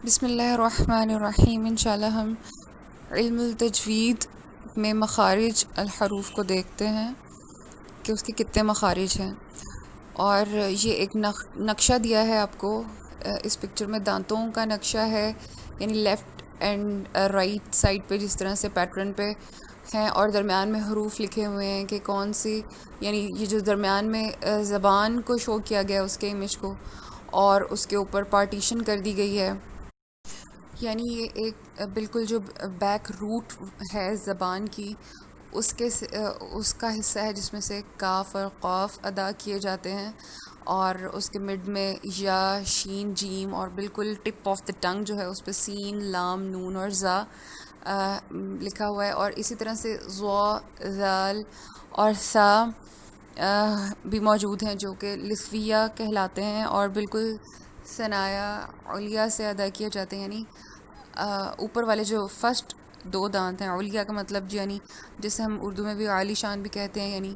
بسم اللہ الرحمن الرحیم۔ انشاءاللہ ہم علم التجوید میں مخارج الحروف کو دیکھتے ہیں کہ اس کے کتنے مخارج ہیں، اور یہ ایک نقشہ دیا ہے آپ کو۔ اس پکچر میں دانتوں کا نقشہ ہے، یعنی لیفٹ اینڈ رائٹ سائڈ پہ جس طرح سے پیٹرن پہ ہیں، اور درمیان میں حروف لکھے ہوئے ہیں کہ کون سی، یعنی یہ جو درمیان میں زبان کو شو کیا گیا اس کے امیج کو، اور اس کے اوپر پارٹیشن کر دی گئی ہے، یعنی یہ ایک بالکل جو بیک روٹ ہے زبان کی، اس کا حصہ ہے جس میں سے کاف اور قاف ادا کیے جاتے ہیں، اور اس کے مڈ میں یا، شین، جیم، اور بالکل ٹپ آف دا ٹنگ جو ہے اس پہ سین، لام، نون اور زا لکھا ہوا ہے، اور اسی طرح سے ضا، ذال اور سا بھی موجود ہیں جو کہ لسویہ کہلاتے ہیں اور بالکل ثنایا علیہ سے ادا کیے جاتے ہیں، یعنی اوپر والے جو فرسٹ دو دانت ہیں، علیہ کا مطلب یعنی جسے ہم اردو میں بھی عالی شان بھی کہتے ہیں، یعنی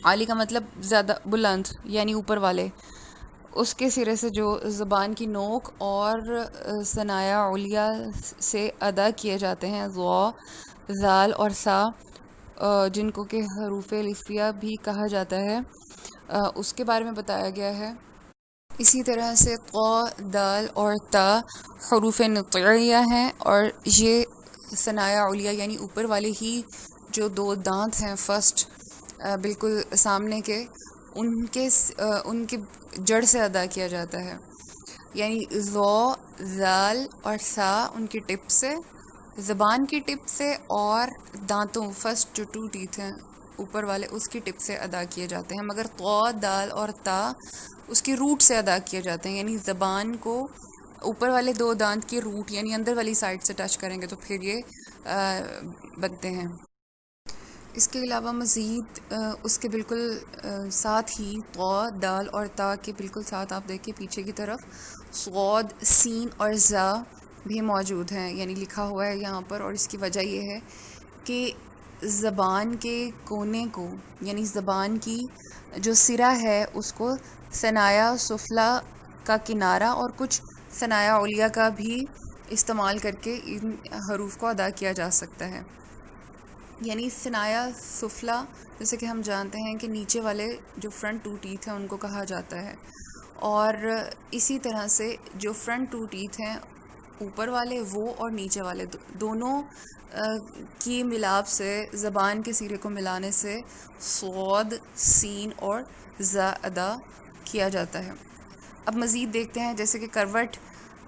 عالی کا مطلب زیادہ بلند، یعنی اوپر والے، اس کے سرے سے جو زبان کی نوک اور ثنایا علیہ سے ادا کیے جاتے ہیں، ضا، ذال اور سا، جن کو کہ حروف لسویہ بھی کہا جاتا ہے، اس کے بارے میں بتایا گیا ہے۔ اسی طرح سے قا، دال اور تا حروف نطعیہ ہیں، اور یہ ثنایا علیہ یعنی اوپر والے ہی جو دو دانت ہیں فرسٹ بالکل سامنے کے، ان کے جڑ سے ادا کیا جاتا ہے، یعنی ضا، ذال اور سا ان کی ٹپ سے، زبان کی ٹپ سے، اور دانتوں فرسٹ جو ٹو ٹیتھ ہیں اوپر والے اس کی ٹپ سے ادا کیے جاتے ہیں، مگر قا، دال اور تا اس کی روٹ سے ادا کیے جاتے ہیں، یعنی زبان کو اوپر والے دو دانت کی روٹ یعنی اندر والی سائڈ سے ٹچ کریں گے تو پھر یہ بنتے ہیں۔ اس کے علاوہ مزید اس کے بالکل ساتھ ہی قا، دال اور تا کے بالکل ساتھ آپ دیکھیں پیچھے کی طرف صاد، سین اور زا بھی موجود ہیں، یعنی لکھا ہوا ہے یہاں پر، اور اس کی وجہ یہ ہے کہ زبان کے کونے کو، یعنی زبان کی جو سرا ہے اس کو ثنایا سفلی کا کنارہ اور کچھ ثنایا علیہ کا بھی استعمال کر کے ان حروف کو ادا کیا جا سکتا ہے، یعنی ثنایا سفلی جیسے کہ ہم جانتے ہیں کہ نیچے والے جو فرنٹ ٹو ٹیتھ ہیں ان کو کہا جاتا ہے، اور اسی طرح سے جو فرنٹ ٹو ٹیتھ ہیں اوپر والے وہ اور نیچے والے دونوں کی ملاپ سے، زبان کے سرے کو ملانے سے صاد، سین اور زا ادا کیا جاتا ہے۔ اب مزید دیکھتے ہیں، جیسے کہ کروٹ،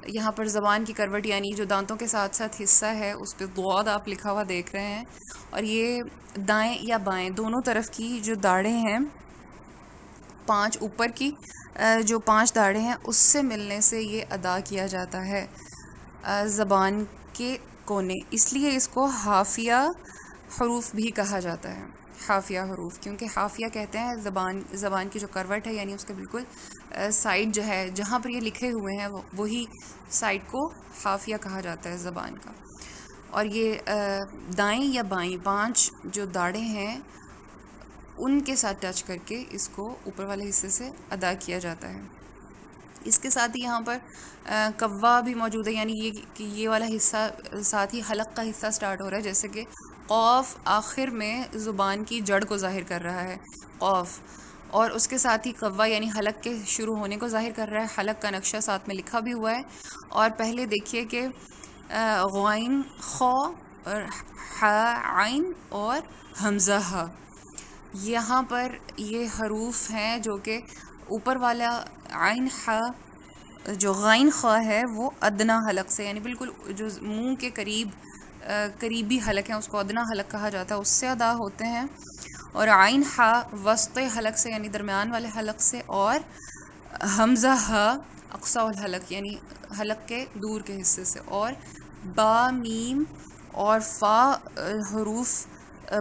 یہاں پر زبان کی کروٹ یعنی جو دانتوں کے ساتھ ساتھ حصہ ہے اس پہ ضاد آپ لکھا ہوا دیکھ رہے ہیں، اور یہ دائیں یا بائیں دونوں طرف کی جو داڑیں ہیں، پانچ اوپر کی جو پانچ داڑیں ہیں اس سے ملنے سے یہ ادا کیا جاتا ہے زبان کے کونے، اس لیے اس کو حافیہ حروف بھی کہا جاتا ہے، حافیہ حروف، کیونکہ حافیہ کہتے ہیں زبان کی جو کروٹ ہے، یعنی اس کے بالکل سائڈ جو ہے جہاں پر یہ لکھے ہوئے ہیں وہی سائڈ کو حافیہ کہا جاتا ہے زبان کا، اور یہ دائیں یا بائیں پانچ جو داڑیں ہیں ان کے ساتھ ٹچ کر کے اس کو اوپر والے حصے سے ادا کیا جاتا ہے۔ اس کے ساتھ ہی یہاں پر کوا بھی موجود ہے، یعنی یہ والا حصہ ساتھ ہی حلق کا حصہ سٹارٹ ہو رہا ہے، جیسے کہ قاف آخر میں زبان کی جڑ کو ظاہر کر رہا ہے قاف، اور اس کے ساتھ ہی کوا یعنی حلق کے شروع ہونے کو ظاہر کر رہا ہے، حلق کا نقشہ ساتھ میں لکھا بھی ہوا ہے، اور پہلے دیکھیے کہ غائن، خا، اور ح، عین اور حمزہ ہا، یہاں پر یہ حروف ہیں جو کہ اوپر والا عین ح جو غائن خا ہے وہ ادنا حلق سے، یعنی بالکل جو منہ کے قریبی حلق ہیں اس کو ادنا حلق کہا جاتا ہے، اس سے ادا ہوتے ہیں، اور عین ح وسط حلق سے یعنی درمیان والے حلق سے، اور حمزہ ہا اقصی الحلق یعنی حلق کے دور کے حصے سے، اور با، میم اور فا حروف،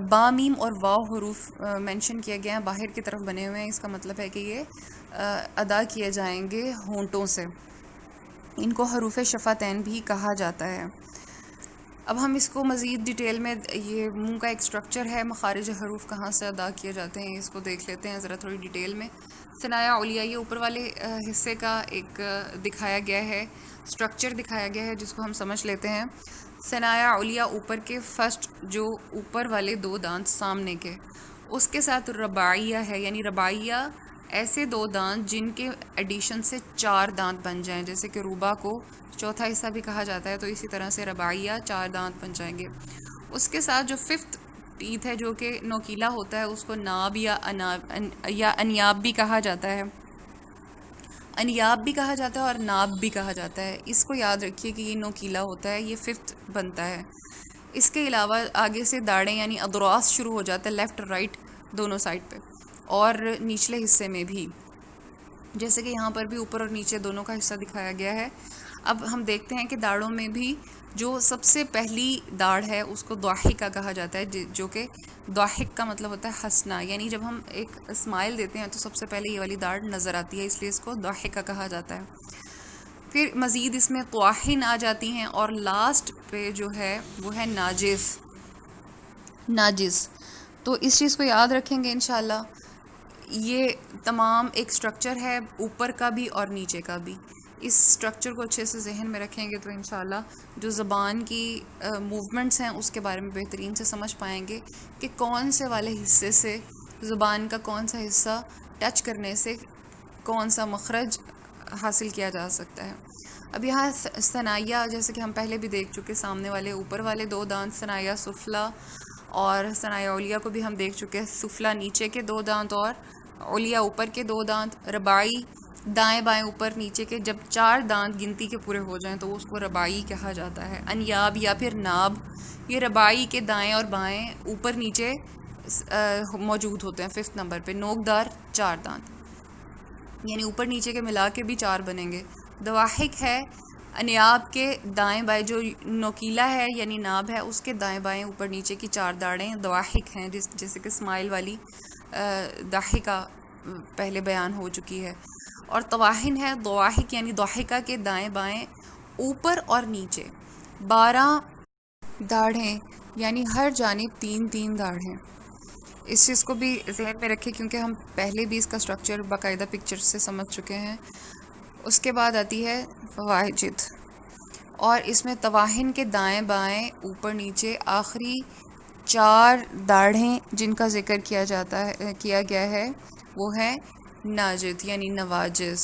با، میم اور واو حروف مینشن کیے گئے ہیں، باہر کی طرف بنے ہوئے ہیں، اس کا مطلب ہے کہ یہ ادا کیے جائیں گے ہونٹوں سے، ان کو حروف شفتین بھی کہا جاتا ہے۔ اب ہم اس کو مزید ڈیٹیل میں، یہ منہ کا ایک سٹرکچر ہے، مخارج حروف کہاں سے ادا کیے جاتے ہیں اس کو دیکھ لیتے ہیں ذرا تھوڑی ڈیٹیل میں۔ ثنایا علیہ یہ اوپر والے حصے کا ایک دکھایا گیا ہے، اسٹرکچر دکھایا گیا ہے جس کو ہم سمجھ لیتے ہیں۔ ثنایا علیہ اوپر کے فرسٹ جو اوپر والے دو دانت سامنے کے، اس کے ساتھ رباعیہ ہے، یعنی رباعیہ ایسے دو دانت جن کے ایڈیشن سے 4 دانت بن جائیں، جیسے کہ روبا کو چوتھا حصہ بھی کہا جاتا ہے، تو اسی طرح سے رباعیہ 4 دانت بن جائیں گے۔ اس کے ساتھ جو ففتھ ٹیتھ ہے جو کہ نوکیلا ہوتا ہے، اس کو ناب یا انیاب بھی کہا جاتا ہے، انیاب بھی کہا جاتا ہے اور ناب بھی کہا جاتا ہے۔ اس کو یاد رکھیے کہ یہ نوکیلا ہوتا ہے، یہ ففتھ بنتا ہے۔ اس کے علاوہ آگے سے داڑیں یعنی ادراس شروع ہو جاتا ہے، لیفٹ اور رائٹ دونوں سائڈ پہ، اور نچلے حصے میں بھی، جیسے کہ یہاں پر بھی اوپر اور نیچے دونوں کا حصہ دکھایا گیا ہے۔ اب ہم دیکھتے ہیں کہ داڑھوں میں بھی جو سب سے پہلی داڑھ ہے اس کو ضاحکہ کہا جاتا ہے، جو کہ ضاحک کا مطلب ہوتا ہے ہنسنا، یعنی جب ہم ایک اسمائل دیتے ہیں تو سب سے پہلے یہ والی داڑھ نظر آتی ہے، اس لیے اس کو ضاحکہ کہا جاتا ہے۔ پھر مزید اس میں طواحن آ جاتی ہیں، اور لاسٹ پہ جو ہے وہ ہے ناجز۔ تو اس چیز کو یاد رکھیں گے انشاءاللہ۔ یہ تمام ایک سٹرکچر ہے اوپر کا بھی اور نیچے کا بھی، اس سٹرکچر کو اچھے سے ذہن میں رکھیں گے تو انشاءاللہ جو زبان کی موومنٹس ہیں اس کے بارے میں بہترین سے سمجھ پائیں گے کہ کون سے والے حصے سے زبان کا کون سا حصہ ٹچ کرنے سے کون سا مخرج حاصل کیا جا سکتا ہے۔ اب یہاں ثنایا جیسے کہ ہم پہلے بھی دیکھ چکے، سامنے والے اوپر والے دو دانت ثنایا سفلا، اور ثنایا علیہ کو بھی ہم دیکھ چکے، سفلا نیچے کے 2 دانت اور علیہ اوپر کے 2 دانت۔ رباعی دائیں بائیں اوپر نیچے کے جب 4 دانت گنتی کے پورے ہو جائیں تو اس کو رباعی کہا جاتا ہے۔ انیاب یا پھر ناب، یہ رباعی کے دائیں اور بائیں اوپر نیچے موجود ہوتے ہیں 5 نمبر پہ، نوکدار 4 دانت، یعنی اوپر نیچے کے ملا کے بھی 4 بنیں گے۔ ضواحک ہے انیاب کے دائیں بائیں، جو نوکیلا ہے یعنی ناب ہے اس کے دائیں بائیں اوپر نیچے کی 4 داڑیں ضواحک ہیں، جیسے کہ اسمائل والی ضاحکہ پہلے بیان ہو چکی ہے۔ اور طواحن ہے ضواحک یعنی ضاحکہ کے دائیں بائیں اوپر اور نیچے 12 داڑھیں، یعنی ہر جانب 3 داڑھیں۔ اس چیز کو بھی ذہن میں رکھیں کیونکہ ہم پہلے بھی اس کا سٹرکچر باقاعدہ پکچر سے سمجھ چکے ہیں۔ اس کے بعد آتی ہے واجد، اور اس میں طواحن کے دائیں بائیں اوپر نیچے آخری 4 داڑھیں جن کا ذکر کیا گیا ہے وہ ہے ناجد یعنی نواجز،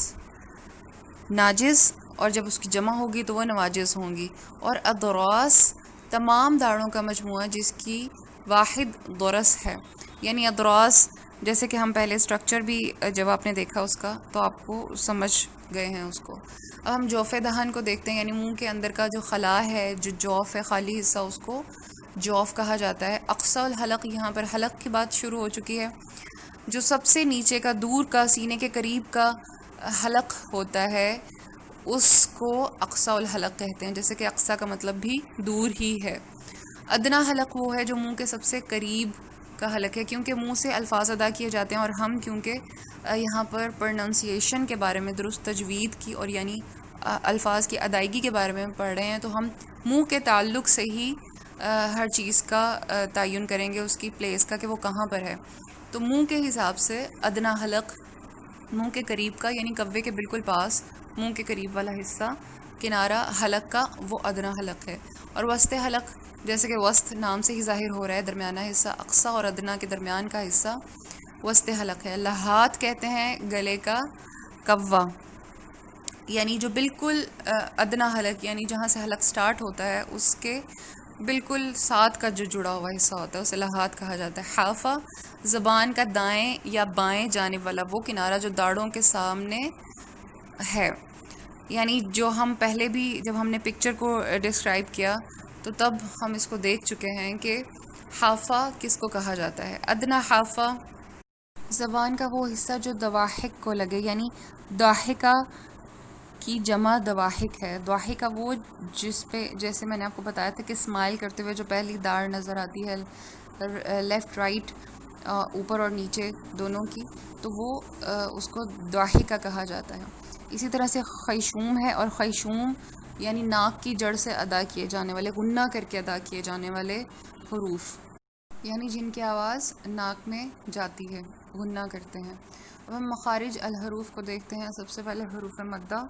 ناجز، اور جب اس کی جمع ہوگی تو وہ نواجز ہوں گی۔ اور ادراس تمام داڑھوں کا مجموعہ جس کی واحد درس ہے، یعنی ادراس جیسے کہ ہم پہلے سٹرکچر بھی جب آپ نے دیکھا اس کا تو آپ کو سمجھ گئے ہیں اس کو۔ اب ہم جوف دہن کو دیکھتے ہیں، یعنی منہ کے اندر کا جو خلا ہے، جو جوف ہے خالی حصہ، اس کو جوف کہا جاتا ہے۔ اقصی الحلق، یہاں پر حلق کی بات شروع ہو چکی ہے، جو سب سے نیچے کا دور کا سینے کے قریب کا حلق ہوتا ہے اس کو اقصی الحلق کہتے ہیں، جیسے کہ اقصی کا مطلب بھی دور ہی ہے۔ ادنا حلق وہ ہے جو منہ کے سب سے قریب کا حلق ہے، کیونکہ منہ سے الفاظ ادا کیے جاتے ہیں، اور ہم کیونکہ یہاں پر پروننسیشن کے بارے میں، درست تجوید کی اور یعنی الفاظ کی ادائیگی کے بارے میں پڑھ رہے ہیں، تو ہم منہ کے تعلق سے ہی ہر چیز کا تعین کریں گے، اس کی پلیس کا کہ وہ کہاں پر ہے۔ تو منہ کے حساب سے ادنا حلق منہ کے قریب کا، یعنی کوے کے بالکل پاس منہ کے قریب والا حصہ کنارہ حلق کا، وہ ادنا حلق ہے۔ اور وسط حلق جیسے کہ وسط نام سے ہی ظاہر ہو رہا ہے، درمیانہ حصہ، اقصی اور ادنا کے درمیان کا حصہ وسط حلق ہے۔ لحات کہتے ہیں گلے کا کوا، یعنی جو بالکل ادنا حلق یعنی جہاں سے حلق سٹارٹ ہوتا ہے اس کے بالکل ساتھ کا جو جڑا ہوا حصہ ہوتا ہے اسے لحات کہا جاتا ہے۔ حافہ زبان کا دائیں یا بائیں جانب والا وہ کنارہ جو داڑھوں کے سامنے ہے، یعنی جو ہم پہلے بھی جب ہم نے پکچر کو ڈسکرائب کیا تو تب ہم اس کو دیکھ چکے ہیں کہ حافہ کس کو کہا جاتا ہے۔ ادنا حافہ زبان کا وہ حصہ جو ضواحک کو لگے، یعنی ضاحکہ کی جمع ضواحک ہے۔ ضاحکہ وہ جس پہ جیسے میں نے آپ کو بتایا تھا کہ اسمائل کرتے ہوئے جو پہلی داڑھ نظر آتی ہے لیفٹ رائٹ اوپر اور نیچے دونوں کی، تو وہ اس کو ضاحکہ کہا جاتا ہے۔ اسی طرح سے خیشوم ہے، اور خیشوم یعنی ناک کی جڑ سے ادا کیے جانے والے، غنہ کر کے ادا کیے جانے والے حروف، یعنی جن کی آواز ناک میں جاتی ہے، غنہ کرتے ہیں۔ اب ہم مخارج الحروف کو دیکھتے ہیں. سب سے پہلے حروف مدہ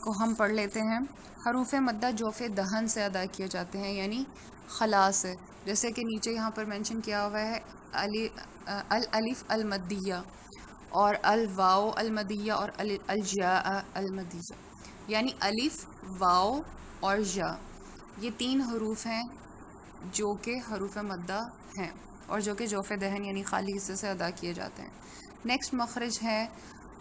کو ہم پڑھ لیتے ہیں. حروف مدہ جوف دہن سے ادا کیے جاتے ہیں، یعنی خلا سے. جیسے کہ نیچے یہاں پر مینشن کیا ہوا ہے الالف المدیہ اور الواو المدیہ اور الجاء المدیہ، یعنی الف، واو اور یا، یہ 3 حروف ہیں جو کہ حروف مدہ ہیں اور جو کہ جوف دہن یعنی خالی حصے سے ادا کیے جاتے ہیں. نیکسٹ مخرج ہے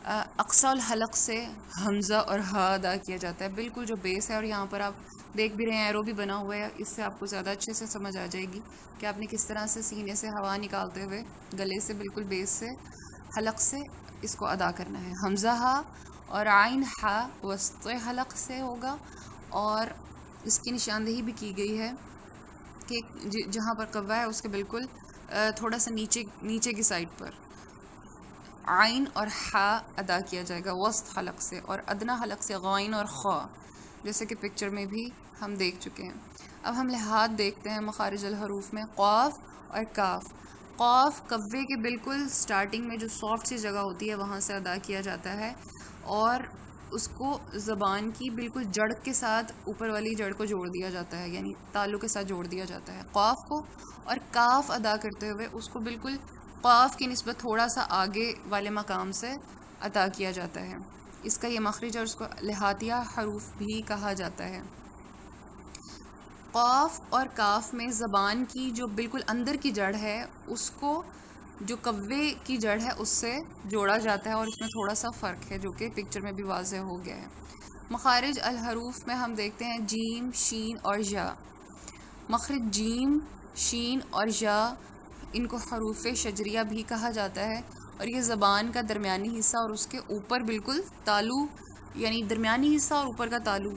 اقصی الحلق سے حمزہ اور ہا ادا کیا جاتا ہے. بالکل جو بیس ہے، اور یہاں پر آپ دیکھ بھی رہے ہیں ایرو بھی بنا ہوا ہے، اس سے آپ کو زیادہ اچھے سے سمجھ آ جائے گی کہ آپ نے کس طرح سے سینے سے ہوا نکالتے ہوئے گلے سے بالکل بیس سے حلق سے اس کو ادا کرنا ہے. حمزہ ہا اور عین ہا وسط حلق سے ہوگا، اور اس کی نشاندہی بھی کی گئی ہے کہ جہاں پر قوا ہے اس کے بالکل تھوڑا سا نیچے کی سائڈ پر عین اور ہا ادا کیا جائے گا وسط حلق سے، اور ادنا حلق سے غائن اور خا، جیسے کہ پکچر میں بھی ہم دیکھ چکے ہیں. اب ہم لحاظ دیکھتے ہیں مخارج الحروف میں. قاف اور کاف. قاف قوے کے بالکل سٹارٹنگ میں جو سافٹ سی جگہ ہوتی ہے وہاں سے ادا کیا جاتا ہے، اور اس کو زبان کی بالکل جڑ کے ساتھ اوپر والی جڑ کو جوڑ دیا جاتا ہے، یعنی تالو کے ساتھ جوڑ دیا جاتا ہے قاف کو. اور کاف ادا کرتے ہوئے اس کو بالکل قاف کی نسبت تھوڑا سا آگے والے مقام سے ادا کیا جاتا ہے. اس کا یہ مخرج اور اس کو لحاتیہ حروف بھی کہا جاتا ہے. قاف اور کاف میں زبان کی جو بالکل اندر کی جڑ ہے اس کو جو قوے کی جڑ ہے اس سے جوڑا جاتا ہے، اور اس میں تھوڑا سا فرق ہے جو کہ پکچر میں بھی واضح ہو گیا ہے. مخارج الحروف میں ہم دیکھتے ہیں جیم، شین اور یا. مخرج جیم، شین اور یا، ان کو حروف شجریہ بھی کہا جاتا ہے، اور یہ زبان کا درمیانی حصہ اور اس کے اوپر بالکل تالو، یعنی درمیانی حصہ اور اوپر کا تالو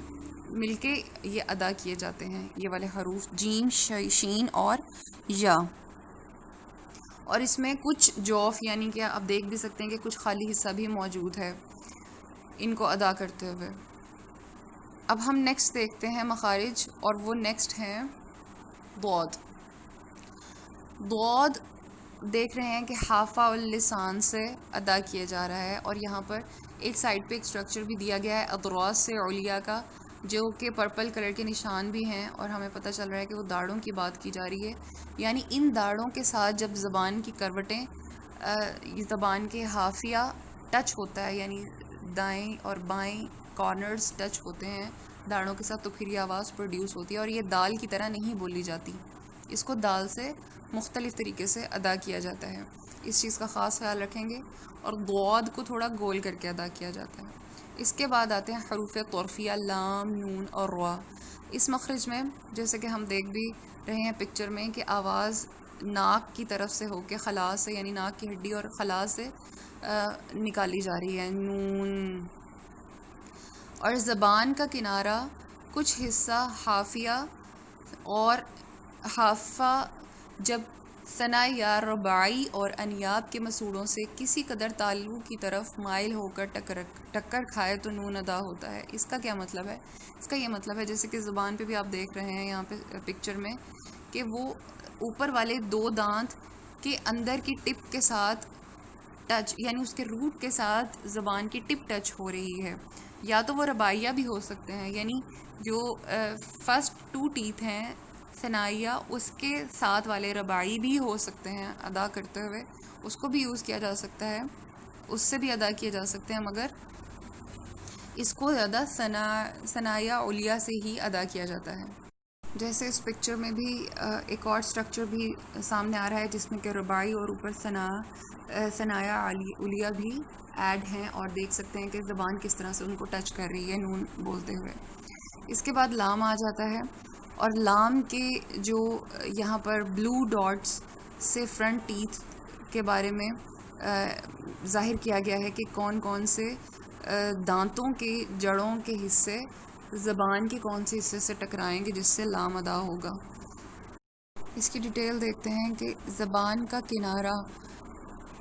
مل کے یہ ادا کیے جاتے ہیں، یہ والے حروف جیم، شین اور یا. اور اس میں کچھ جوف یعنی کہ آپ دیکھ بھی سکتے ہیں کہ کچھ خالی حصہ بھی موجود ہے ان کو ادا کرتے ہوئے. اب ہم نیکسٹ دیکھتے ہیں مخارج، اور وہ نیکسٹ ہیں ضاد. ضاد دیکھ رہے ہیں کہ حافہ اللسان سے ادا کیا جا رہا ہے، اور یہاں پر ایک سائڈ پہ ایک سٹرکچر بھی دیا گیا ہے اطراس سے علیا کا، جو کہ پرپل کلر کے نشان بھی ہیں، اور ہمیں پتہ چل رہا ہے کہ وہ داڑھوں کی بات کی جا رہی ہے. یعنی ان داڑھوں کے ساتھ جب زبان کی کروٹیں زبان کے حافیہ ٹچ ہوتا ہے، یعنی دائیں اور بائیں کارنرز ٹچ ہوتے ہیں داڑھوں کے ساتھ، تو پھر یہ آواز پروڈیوس ہوتی ہے. اور یہ دال کی طرح نہیں بولی جاتی، اس کو دال سے مختلف طریقے سے ادا کیا جاتا ہے. اس چیز کا خاص خیال رکھیں گے. اور ضاد کو تھوڑا گول کر کے ادا کیا جاتا ہے. اس کے بعد آتے ہیں حروف طرفیہ لام، نون اور را. اس مخرج میں جیسے کہ ہم دیکھ بھی رہے ہیں پکچر میں کہ آواز ناک کی طرف سے ہو کے خلا سے، یعنی ناک کی ہڈی اور خلا سے نکالی جا رہی ہے، نون. اور زبان کا کنارہ کچھ حصہ حافیہ اور حافہ جب ثناء یا رباعی اور انیاب کے مسوڑوں سے کسی قدر تالو کی طرف مائل ہو کر ٹکر کھائے تو نون ادا ہوتا ہے. اس کا کیا مطلب ہے؟ اس کا یہ مطلب ہے جیسے کہ زبان پہ بھی آپ دیکھ رہے ہیں یہاں پہ پکچر میں کہ وہ اوپر والے 2 دانت کے اندر کی ٹپ کے ساتھ ٹچ، یعنی اس کے روٹ کے ساتھ زبان کی ٹپ ٹچ ہو رہی ہے. یا تو وہ رباعیہ بھی ہو سکتے ہیں، یعنی جو فرسٹ 2 ٹیتھ ہیں ثنائیہ، اس کے ساتھ والے رباعی بھی ہو سکتے ہیں ادا کرتے ہوئے، اس کو بھی یوز کیا جا سکتا ہے، اس سے بھی ادا کیے جا سکتے ہیں، مگر اس کو زیادہ ثنائیہ علیہ سے ہی ادا کیا جاتا ہے. جیسے اس پکچر میں بھی ایک اور سٹرکچر بھی سامنے آ رہا ہے جس میں کہ رباعی اور اوپر ثنائیہ علیہ بھی ایڈ ہیں، اور دیکھ سکتے ہیں کہ زبان کس طرح سے ان کو ٹچ کر رہی ہے نون بولتے ہوئے. اس کے بعد لام آ جاتا ہے، اور لام کے جو یہاں پر بلو ڈاٹس سے فرنٹ ٹیتھ کے بارے میں ظاہر کیا گیا ہے کہ کون کون سے دانتوں کے جڑوں کے حصے زبان کے کون سے حصے سے ٹکرائیں گے جس سے لام ادا ہوگا. اس کی ڈیٹیل دیکھتے ہیں کہ زبان کا کنارہ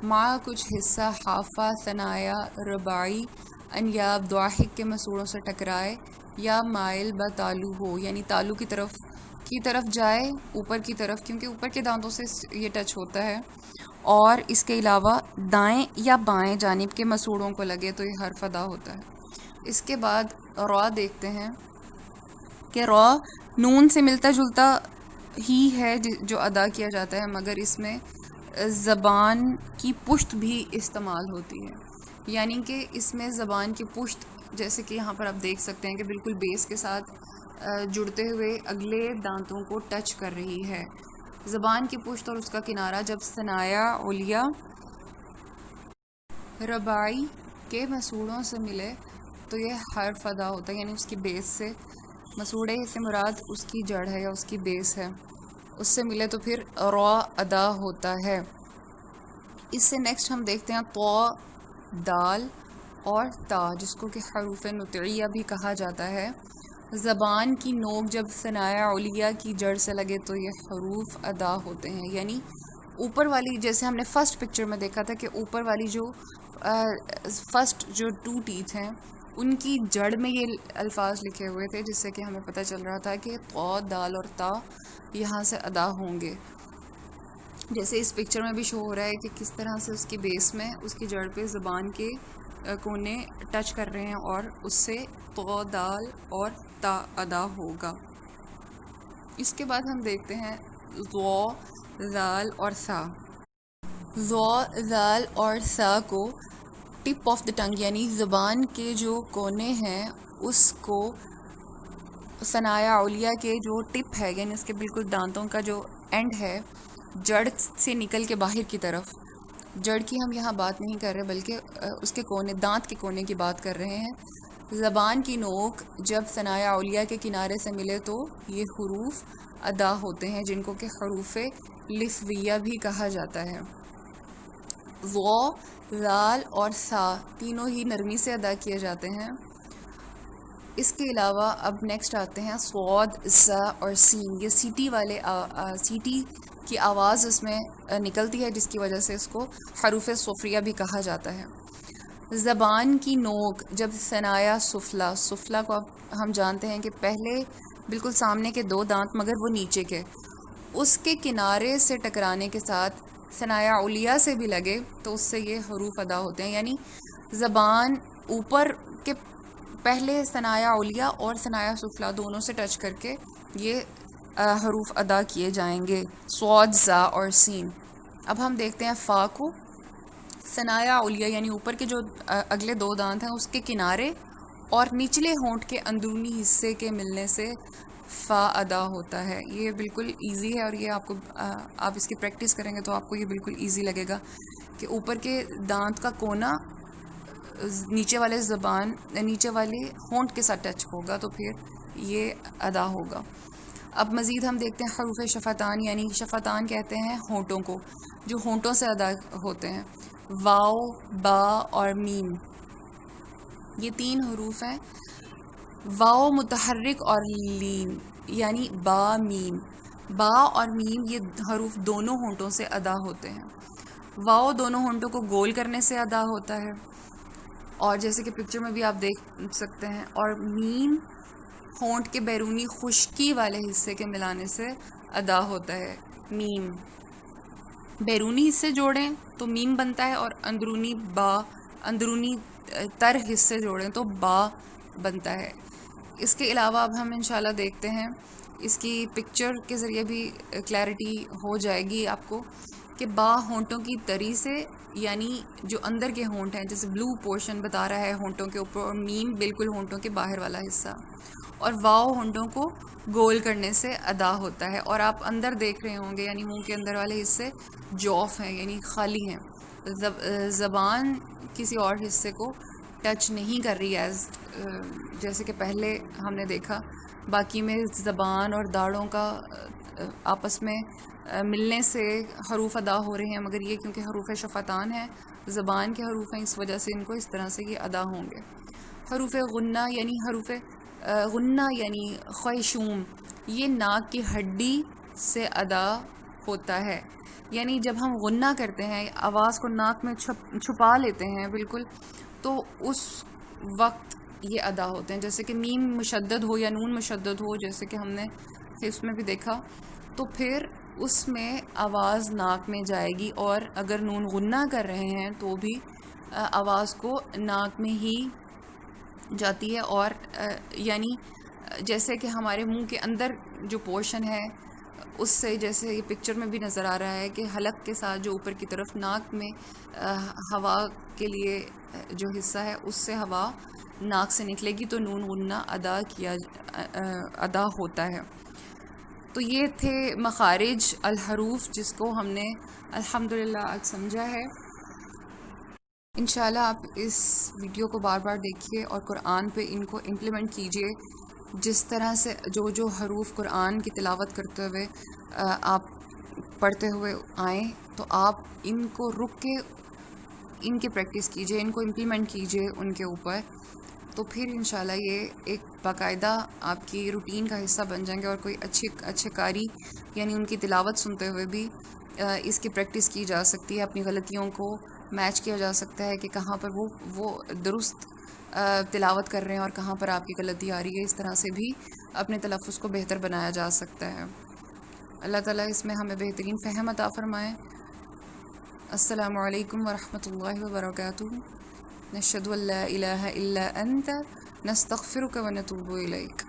مع کچھ حصہ حافہ، ثنایا، رباعی، انیاب، ضواحک کے مسوڑوں سے ٹکرائے یا مائل با تالو ہو، یعنی تالو کی طرف کی طرف جائے، اوپر کی طرف، کیونکہ اوپر کے دانتوں سے یہ ٹچ ہوتا ہے، اور اس کے علاوہ دائیں یا بائیں جانب کے مسوڑوں کو لگے تو یہ حرف ادا ہوتا ہے۔ اس کے بعد را دیکھتے ہیں کہ را نون سے ملتا جلتا ہی ہے جو ادا کیا جاتا ہے، مگر اس میں زبان کی پشت بھی استعمال ہوتی ہے، یعنی کہ اس میں زبان کی پشت، جیسے کہ یہاں پر آپ دیکھ سکتے ہیں کہ بالکل بیس کے ساتھ جڑتے ہوئے اگلے دانتوں کو ٹچ کر رہی ہے۔ زبان کی پشت اور اس کا کنارہ جب ثنایا علیہ رباعی کے مسوڑوں سے ملے تو یہ حرف ادا ہوتا ہے، یعنی اس کی بیس سے، مسوڑے سے مراد اس کی جڑ ہے یا اس کی بیس ہے، اس سے ملے تو پھر را ادا ہوتا ہے۔ اس سے نیکسٹ ہم دیکھتے ہیں تو، دال اور تا، جس کو کہ حروف نطعیہ بھی کہا جاتا ہے۔ زبان کی نوک جب ثنایا علیہ کی جڑ سے لگے تو یہ حروف ادا ہوتے ہیں، یعنی اوپر والی، جیسے ہم نے فرسٹ پکچر میں دیکھا تھا کہ اوپر والی جو فرسٹ جو 2 ٹیتھ ہیں ان کی جڑ میں یہ الفاظ لکھے ہوئے تھے، جس سے کہ ہمیں پتہ چل رہا تھا کہ تو، دال اور تا یہاں سے ادا ہوں گے۔ جیسے اس پکچر میں بھی شو ہو رہا ہے کہ کس طرح سے اس کی بیس میں، اس کی جڑ پہ زبان کے کونے ٹچ کر رہے ہیں، اور اس سے تو، دال اور تا ادا ہوگا۔ اس کے بعد ہم دیکھتے ہیں ذو، ذال اور سا۔ ذو، ذال اور سا کو ٹپ آف دا ٹنگ، یعنی زبان کے جو کونے ہیں اس کو ثنایا علیہ کے جو ٹپ ہے، یعنی اس کے بالکل دانتوں کا جو اینڈ ہے، جڑ سے نکل کے باہر کی طرف، جڑ کی ہم یہاں بات نہیں کر رہے بلکہ اس کے کونے، دانت کے کونے کی بات کر رہے ہیں۔ زبان کی نوک جب ثنایا علیہ کے کنارے سے ملے تو یہ حروف ادا ہوتے ہیں، جن کو کہ حروف لثویہ بھی کہا جاتا ہے۔ ذو، ذال اور سا تینوں ہی نرمی سے ادا کیے جاتے ہیں۔ اس کے علاوہ اب نیکسٹ آتے ہیں صاد، زا اور سین۔ یہ سیٹی والے سیٹی کی آواز اس میں نکلتی ہے، جس کی وجہ سے اس کو حروف صفریہ بھی کہا جاتا ہے۔ زبان کی نوک جب ثنایا سفلا، سفلا کو ہم جانتے ہیں کہ پہلے بالکل سامنے کے 2 دانت مگر وہ نیچے کے، اس کے کنارے سے ٹکرانے کے ساتھ ثنایا علیہ سے بھی لگے تو اس سے یہ حروف ادا ہوتے ہیں، یعنی زبان اوپر کے پہلے ثنایا علیہ اور ثنایا سفلا دونوں سے ٹچ کر کے یہ حروف ادا کیے جائیں گے، صاد، زا اور سین۔ اب ہم دیکھتے ہیں فا کو۔ ثنایا علیہ یعنی اوپر کے جو اگلے 2 دانت ہیں اس کے کنارے اور نچلے ہونٹ کے اندرونی حصے کے ملنے سے فا ادا ہوتا ہے۔ یہ بالکل ایزی ہے، اور یہ آپ اس کی پریکٹس کریں گے تو آپ کو یہ بالکل ایزی لگے گا کہ اوپر کے دانت کا کونا نیچے والے ہونٹ کے ساتھ ٹچ ہوگا تو پھر یہ ادا ہوگا۔ اب مزید ہم دیکھتے ہیں حروف شفتان، یعنی شفتان کہتے ہیں ہونٹوں کو، جو ہونٹوں سے ادا ہوتے ہیں۔ واو، با اور میم، یہ 3 حروف ہیں۔ واو متحرک اور لین، یعنی با، میم۔ با اور میم یہ حروف دونوں ہونٹوں سے ادا ہوتے ہیں۔ واو دونوں ہونٹوں کو گول کرنے سے ادا ہوتا ہے، اور جیسے کہ پکچر میں بھی آپ دیکھ سکتے ہیں، اور میم ہونٹ کے بیرونی خشکی والے حصے کے ملانے سے ادا ہوتا ہے۔ میم بیرونی حصے جوڑیں تو میم بنتا ہے، اور اندرونی تر حصے جوڑیں تو با بنتا ہے۔ اس کے علاوہ اب ہم انشاءاللہ دیکھتے ہیں، اس کی پکچر کے ذریعے بھی کلیئرٹی ہو جائے گی آپ کو کہ با ہونٹوں کی تری سے، یعنی جو اندر کے ہونٹ ہیں، جیسے بلو پورشن بتا رہا ہے ہونٹوں کے اوپر، اور میم بالکل ہونٹوں کے باہر والا حصہ، اور واو ہونٹوں کو گول کرنے سے ادا ہوتا ہے۔ اور آپ اندر دیکھ رہے ہوں گے، یعنی منہ کے اندر والے حصے جوف ہیں، یعنی خالی ہیں، زبان کسی اور حصے کو ٹچ نہیں کر رہی ہے، جیسے کہ پہلے ہم نے دیکھا۔ باقی میں زبان اور داڑھوں کا آپس میں ملنے سے حروف ادا ہو رہے ہیں، مگر یہ کیونکہ حروف شفتان ہیں، زبان کے حروف ہیں، اس وجہ سے ان کو اس طرح سے یہ ادا ہوں گے۔ حروف غنہ یعنی خیشوم، یہ ناک کی ہڈی سے ادا ہوتا ہے، یعنی جب ہم غنہ کرتے ہیں، آواز کو ناک میں چھپا لیتے ہیں بالکل، تو اس وقت یہ ادا ہوتے ہیں، جیسے کہ میم مشدد ہو یا نون مشدد ہو، جیسے کہ ہم نے حفظ میں بھی دیکھا، تو پھر اس میں آواز ناک میں جائے گی، اور اگر نون غنہ کر رہے ہیں تو بھی آواز کو ناک میں ہی جاتی ہے، اور یعنی جیسے کہ ہمارے منہ کے اندر جو پورشن ہے اس سے، جیسے یہ پکچر میں بھی نظر آ رہا ہے کہ حلق کے ساتھ جو اوپر کی طرف ناک میں ہوا کے لیے جو حصہ ہے اس سے ہوا ناک سے نکلے گی تو نون غنہ ادا ہوتا ہے۔ تو یہ تھے مخارج الحروف، جس کو ہم نے الحمدللہ آج سمجھا ہے۔ انشاءاللہ آپ اس ویڈیو کو بار بار دیکھیے اور قرآن پہ ان کو امپلیمنٹ کیجئے، جس طرح سے جو حروف قرآن کی تلاوت کرتے ہوئے آپ پڑھتے ہوئے آئیں، تو آپ ان کو رک کے ان کی پریکٹس کیجئے، ان کو امپلیمنٹ کیجئے ان کے اوپر، تو پھر انشاءاللہ یہ ایک باقاعدہ آپ کی روٹین کا حصہ بن جائیں گے، اور کوئی اچھے قاری یعنی ان کی تلاوت سنتے ہوئے بھی اس کی پریکٹس کی جا سکتی ہے، اپنی غلطیوں کو میچ کیا جا سکتا ہے کہ کہاں پر وہ درست تلاوت کر رہے ہیں اور کہاں پر آپ کی غلطی آ رہی ہے۔ اس طرح سے بھی اپنے تلفظ کو بہتر بنایا جا سکتا ہے۔ اللہ تعالیٰ اس میں ہمیں بہترین فہم عطا فرمائے۔ السلام علیکم ورحمۃ اللہ وبرکاتہ۔ نشہد ان لا الہ الا انت نستغفرک ونتوب الیک۔